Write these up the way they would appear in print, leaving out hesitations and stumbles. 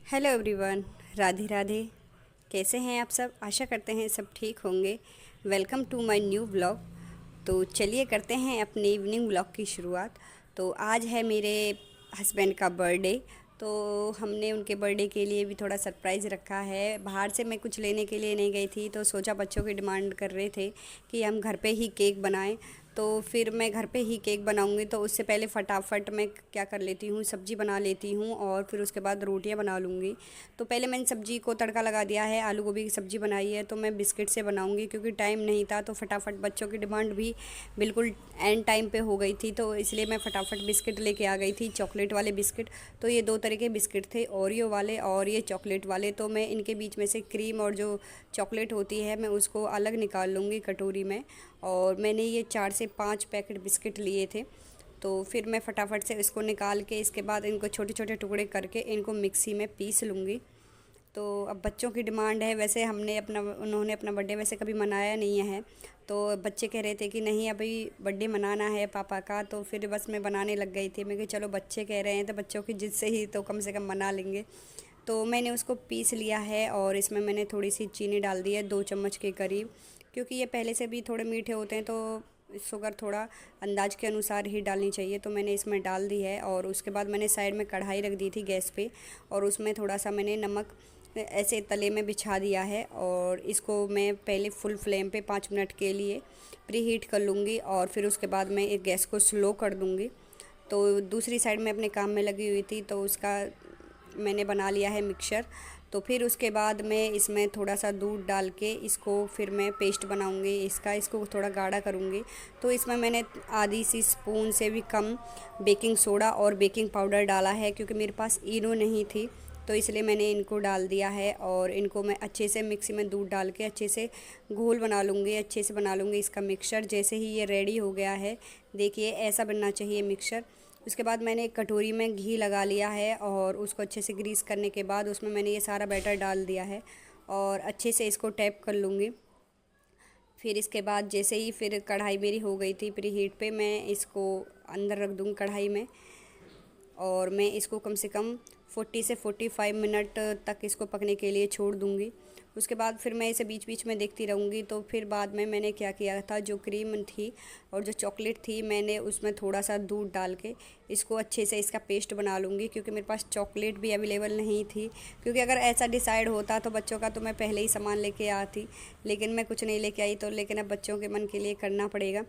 Hello everyone, Radhe Radhe. कैसे हैं आप सब? आशा करते हैं सब ठीक होंगे। Welcome to my new blog. तो चलिए करते हैं अपने इवनिंग ब्लॉग की शुरुआत। तो आज है मेरे हस्बैंड का बर्थडे, तो हमने उनके बर्थडे के लिए भी थोड़ा सरप्राइज़ रखा है। बाहर से मैं कुछ लेने के लिए नहीं गई थी, तो सोचा बच्चों की डिमांड कर रहे थे कि हम घर पे ही केक बनाएं, तो फिर मैं घर पे ही केक बनाऊंगी। तो उससे पहले फटाफट मैं क्या कर लेती हूँ, सब्ज़ी बना लेती हूँ और फिर उसके बाद रोटियाँ बना लूँगी। तो पहले मैंने सब्ज़ी को तड़का लगा दिया है, आलू गोभी की सब्ज़ी बनाई है। तो मैं बिस्किट से बनाऊँगी क्योंकि टाइम नहीं था, तो फटाफट बच्चों की डिमांड भी बिल्कुल एंड टाइम पे हो गई थी, तो इसलिए मैं फटाफट बिस्किट लेके आ गई थी, चॉकलेट वाले बिस्किट। तो ये 2 तरह के बिस्किट थे, ओरियो वाले और ये चॉकलेट वाले। तो मैं इनके बीच में से क्रीम और जो चॉकलेट होती है मैं उसको अलग निकाल लूँगी कटोरी में। और मैंने ये 4 से 5 पैकेट बिस्किट लिए थे, तो फिर मैं फटाफट से इसको निकाल के इसके बाद इनको छोटे छोटे टुकड़े करके इनको मिक्सी में पीस लूँगी। तो अब बच्चों की डिमांड है, वैसे उन्होंने अपना बर्थडे वैसे कभी मनाया नहीं है, तो बच्चे कह रहे थे कि नहीं अभी बर्थडे मनाना है पापा का। तो फिर बस मैं बनाने लग गई थी। मैं कि चलो बच्चे कह रहे हैं तो बच्चों की जिद से ही तो कम से कम मना लेंगे। तो मैंने उसको पीस लिया है और इसमें मैंने थोड़ी सी चीनी डाल दी है, 2 चम्मच के करीब, क्योंकि ये पहले से भी थोड़े मीठे होते हैं, तो शुगर थोड़ा अंदाज के अनुसार ही डालनी चाहिए। तो मैंने इसमें डाल दी है और उसके बाद मैंने साइड में कढ़ाई रख दी थी गैस पे, और उसमें थोड़ा सा मैंने नमक ऐसे तले में बिछा दिया है। और इसको मैं पहले फुल फ्लेम पे 5 मिनट के लिए प्री हीट कर लूँगी और फिर उसके बाद मैं एक गैस को स्लो कर दूँगी। तो दूसरी साइड में अपने काम में लगी हुई थी, तो उसका मैंने बना लिया है मिक्सचर। तो फिर उसके बाद मैं इसमें थोड़ा सा दूध डाल के इसको फिर मैं पेस्ट बनाऊंगी इसको थोड़ा गाढ़ा करूंगी। तो इसमें मैंने आधी सी स्पून से भी कम बेकिंग सोडा और बेकिंग पाउडर डाला है, क्योंकि मेरे पास इनो नहीं थी, तो इसलिए मैंने इनको डाल दिया है। और इनको मैं अच्छे से मिक्सी में दूध डाल के अच्छे से घोल बना लूँगी, अच्छे से बना लूँगी इसका मिक्सचर। जैसे ही ये रेडी हो गया है, देखिए ऐसा बनना चाहिए मिक्सचर। उसके बाद मैंने एक कटोरी में घी लगा लिया है और उसको अच्छे से ग्रीस करने के बाद उसमें मैंने ये सारा बैटर डाल दिया है और अच्छे से इसको टैप कर लूँगी। फिर इसके बाद जैसे ही फिर कढ़ाई मेरी हो गई थी प्री हीट पे, मैं इसको अंदर रख दूँगी कढ़ाई में और मैं इसको कम से कम 40 से 45 मिनट तक इसको पकने के लिए छोड़ दूँगी। उसके बाद फिर मैं इसे बीच बीच में देखती रहूँगी। तो फिर बाद में मैंने क्या किया था, जो क्रीम थी और जो चॉकलेट थी, मैंने उसमें थोड़ा सा दूध डाल के इसको अच्छे से इसका पेस्ट बना लूँगी, क्योंकि मेरे पास चॉकलेट भी अवेलेबल नहीं थी। क्योंकि अगर ऐसा डिसाइड होता तो बच्चों का तो मैं पहले ही सामान लेके आती, लेकिन मैं कुछ नहीं लेके आई। तो लेकिन अब बच्चों के मन के लिए करना पड़ेगा।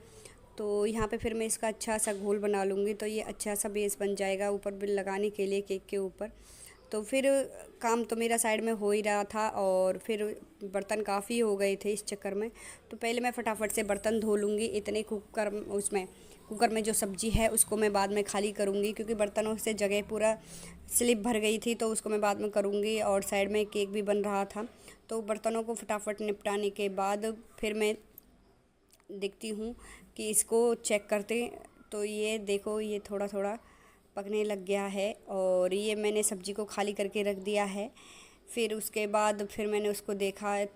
तो यहाँ पे फिर मैं इसका अच्छा सा घोल बना लूँगी, तो ये अच्छा सा बेस बन जाएगा ऊपर बिल लगाने के लिए केक के ऊपर। तो फिर काम तो मेरा साइड में हो ही रहा था और फिर बर्तन काफ़ी हो गए थे इस चक्कर में। तो पहले मैं फटाफट से बर्तन धो लूँगी। इतने कुकर में जो सब्ज़ी है उसको मैं बाद में खाली करूँगी, क्योंकि बर्तनों से जगह पूरा स्लिप भर गई थी, तो उसको मैं बाद में करूँगी। और साइड में केक भी बन रहा था, तो बर्तनों को फटाफट निपटाने के बाद फिर मैं देखती हूँ कि इसको चेक करते। तो ये देखो, ये थोड़ा थोड़ा पकने लग गया है और ये मैंने सब्ज़ी को खाली करके रख दिया है। फिर उसके बाद फिर मैंने उसको देखा है,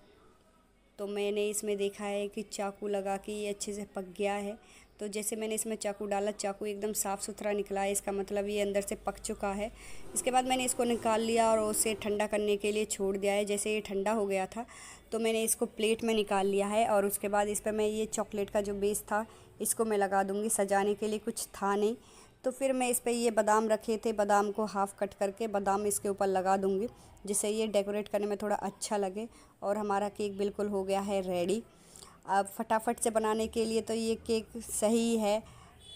तो मैंने इसमें देखा है कि चाकू लगा के ये अच्छे से पक गया है। तो जैसे मैंने इसमें चाकू डाला, चाकू एकदम साफ़ सुथरा निकला है, इसका मतलब ये अंदर से पक चुका है। इसके बाद मैंने इसको निकाल लिया और उसे ठंडा करने के लिए छोड़ दिया है। जैसे ये ठंडा हो गया था, तो मैंने इसको प्लेट में निकाल लिया है और उसके बाद इस पर मैं ये चॉकलेट का जो बेस था इसको मैं लगा दूँगी। सजाने के लिए कुछ था नहीं, तो फिर मैं इस पर ये बादाम रखे थे, बादाम को हाफ़ कट करके बादाम इसके ऊपर लगा दूँगी, जिससे ये डेकोरेट करने में थोड़ा अच्छा लगे। और हमारा केक बिल्कुल हो गया है रेडी। अब फटाफट से बनाने के लिए तो ये केक सही है,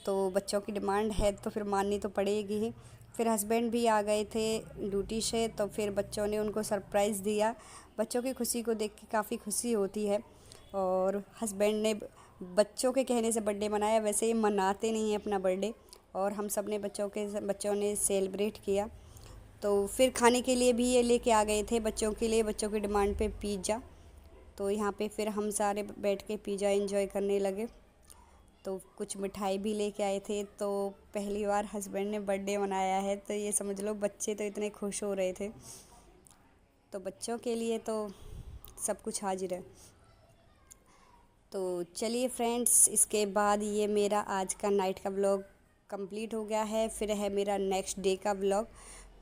तो बच्चों की डिमांड है तो फिर माननी तो पड़ेगी ही। फिर हस्बैंड भी आ गए थे ड्यूटी से, तो फिर बच्चों ने उनको सरप्राइज़ दिया। बच्चों की खुशी को देख के काफ़ी खुशी होती है। और हस्बैंड ने बच्चों के कहने से बर्थडे मनाया। वैसे ये मनाते नहीं हैं अपना बर्थडे, और हम सब ने बच्चों ने सेलिब्रेट किया। तो फिर खाने के लिए भी ये लेके आ गए थे बच्चों के लिए, बच्चों की डिमांड पे पिज़्ज़ा। तो यहाँ पे फिर हम सारे बैठ के पिज़्ज़ा एंजॉय करने लगे। तो कुछ मिठाई भी लेके आए थे। तो पहली बार हस्बैंड ने बर्थडे मनाया है, तो ये समझ लो बच्चे तो इतने खुश हो रहे थे। तो बच्चों के लिए तो सब कुछ हाजिर है। तो चलिए फ्रेंड्स, इसके बाद ये मेरा आज का नाइट का व्लॉग कंप्लीट हो गया है। फिर है मेरा नेक्स्ट डे का व्लॉग।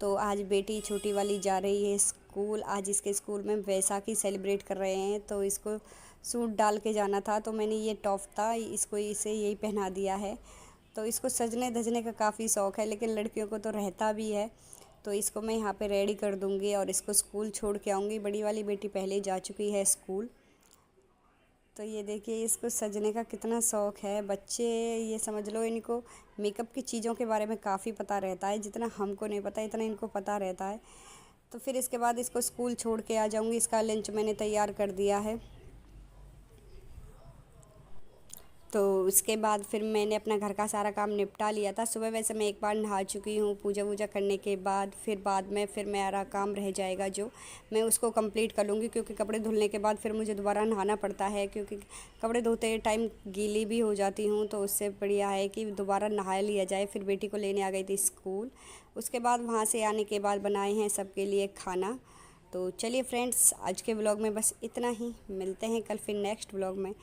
तो आज बेटी छोटी वाली जा रही है स्कूल। आज इसके स्कूल में वैसाखी सेलिब्रेट कर रहे हैं, तो इसको सूट डाल के जाना था। तो मैंने ये टॉप था, इसे यही पहना दिया है। तो इसको सजने धजने का काफ़ी शौक़ है, लेकिन लड़कियों को तो रहता भी है। तो इसको मैं यहाँ पे रेडी कर दूँगी और इसको स्कूल छोड़ के आऊँगी। बड़ी वाली बेटी पहले जा चुकी है स्कूल। तो ये देखिए इसको सजने का कितना शौक़ है। बच्चे ये समझ लो इनको मेकअप की चीज़ों के बारे में काफ़ी पता रहता है, जितना हमको नहीं पता इतना इनको पता रहता है। तो फिर इसके बाद इसको स्कूल छोड़ के आ जाऊँगी। इसका लंच मैंने तैयार कर दिया है। तो उसके बाद फिर मैंने अपना घर का सारा काम निपटा लिया था। सुबह वैसे मैं एक बार नहा चुकी हूँ पूजा वूजा करने के बाद। फिर बाद में फिर मेरा काम रह जाएगा जो मैं उसको कंप्लीट कर लूँगी, क्योंकि कपड़े धुलने के बाद फिर मुझे दोबारा नहाना पड़ता है, क्योंकि कपड़े धोते टाइम गीली भी हो जाती हूँ। तो उससे बढ़िया है कि दोबारा नहा लिया जाए। फिर बेटी को लेने आ गई थी स्कूल। उसके बाद वहाँ से आने के बाद बनाए हैं सबके लिए खाना। तो चलिए फ्रेंड्स, आज के व्लॉग में बस इतना ही। मिलते हैं कल फिर नेक्स्ट व्लॉग में।